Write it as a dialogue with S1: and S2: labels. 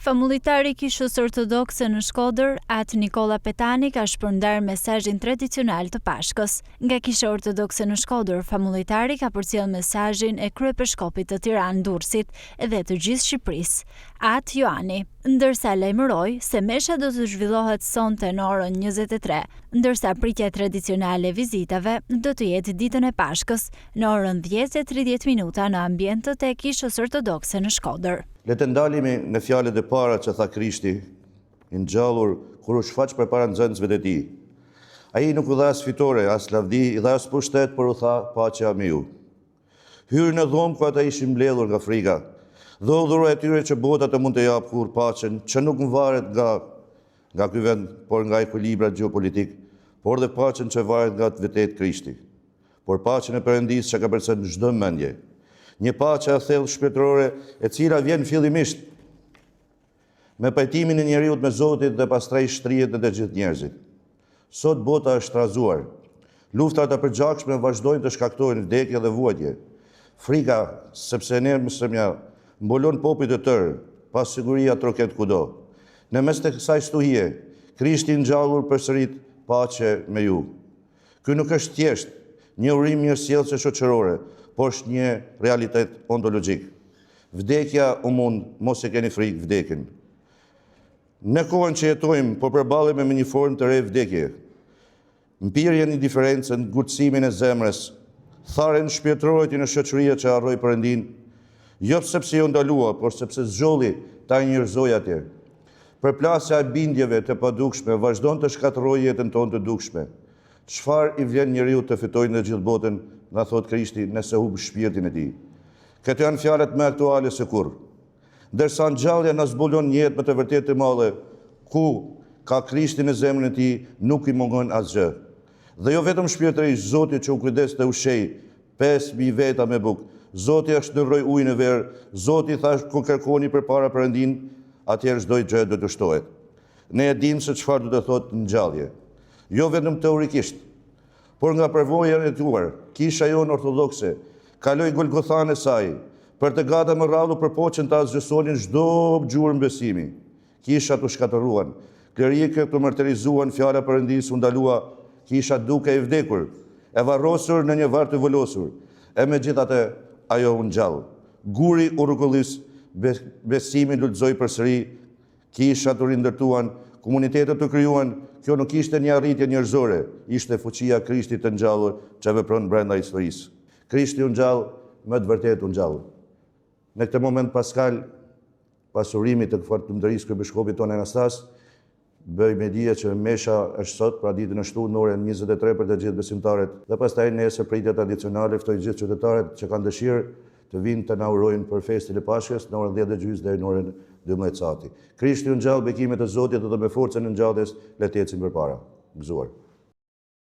S1: Famulitari i Kishës Ortodokse në Shkodër, At Nikola Petani, ka shpërndar mesazhin tradicional të Pashkës. Nga Kisha Ortodokse në Shkodër, famulitari ka përcjell mesazhin e kryepiskopit të Tiranë-Durrësit dhe të gjithë Shqipërisë, At Joani, ndërsa lajmëroi se mesha do të zhvillohet sonte në orën 23, ndërsa pritja tradicionale e vizitave do të jetë ditën e Pashkës në orën 10:30 në ambientet e Kishës Ortodokse në Shkodër.
S2: Le të ndalemi në fjalët e para që tha Krishti, i ngjallur kur u shfaq përpara nxënësve të tij. Ai nuk u dha as fitore, as lavdi, i dha as pushtet, por u tha paqja me ju. Hyrë në dhomë ku ata ishin mbledhur nga frika, dhe u dhuroi atyre që bota të mund të japë kur paqen, që nuk varet nga ky vend, por nga ekuilibra gjeopolitik, por dhe paqen që varet nga vetë Krishti. Por paqen e Perëndisë që ka përcjell çdo mendje. Një paqe e thellë shpirtërore e cila vjen fillimisht me pajtimin e njeriut me Zotin dhe pastaj shtrihet në të gjithë njerëzit. Sot bota është trazuar. Luftrat e përgjakshme vazhdojnë të shkaktojnë vdekje dhe vuajtje. Frika, sepse ne mësëmja mbulon popujt e tërë, pas siguria troket kudo. Në mes të kësaj stuhie, Krishti i ngjallur përsërit paqe me ju. Ky nuk është thjesht një urim mirësjellëse shoqërore, por është një realitet ontologjik. Vdekja u mund, mos e keni frikë vdekjen. Në kohën që jetojmë, po përballemi me një formë të re vdekje. Mpirjen, indiferencën, ngurtësimin e zemrës, tharën shpirtërore në shoqëria që harroi Perëndin, jo sepse ju ndalua, por sepse zgjolli ta njerëzoj atje. Përplasja e bindjeve të padukshme vazhdon të shkatërrojë jetën tonë të dukshme. Çfarë i vlen njeriu të fitojë në gjithë botën, nga thot Krishti, nëse hub shpirtin e tij. Këto janë fjalët më aktuale se kurrë. Ndërsa ngjallja na zbulon një jetë më të vërtetë të madhe, ku ka Krishti në zemrën e tij, nuk i mungon asgjë. Dhe jo vetëm shpirtërisht, Zoti që u kujdes të ushqej 5.000 veta me bukë, Zoti ja shndërroi ujin në verë, Zoti thash ku kërkoni përpara Perëndin, atëherë çdo gjë do të shtohet. Ne e dimë se çfarë do të thotë ngjallje. Jo vetëm teorikisht, por nga përvoja e tuar, Kisha jonë ortodokse kaloi Golgothan e saj, për të gata më radhë përpoqen të asgjësonin çdo gjurmë besimi. Kishat u shkatëruan, klerikët u martirizuan, fjala Perëndisë u ndalua, kisha duke i vdekur, e varrosur në një varr të volosur, e megjithatë ajo u ngjall. Guri u rrugullis, besimi lulëzoi përsëri, kishat u rindërtuan, komunitetet u krijuan. Kjo nuk ishte një arritje njerëzore, ishte fuqia e Krishtit të ngjallur që vepron brenda historisë. Krishti u ngjall, më të vërtetë u ngjall. Në këtë moment paskal, pas urimit të Falëndërisë kryebiskopit tonë Anastas, bëj me dije që mesha është sot, pra ditën e shtunë në orën 23 për të gjithë besimtarët, dhe pastaj nesër pritja tradicionale ftoj gjithë qytetarët që kanë dëshirë të vinë të na urojnë për festin e Pashkës në orën 10:30 deri në orën 12 sati. Krishti u ngjall, bekimet e Zotit dhe me forcën e ngjalljes le të ecim përpara. Gëzuar.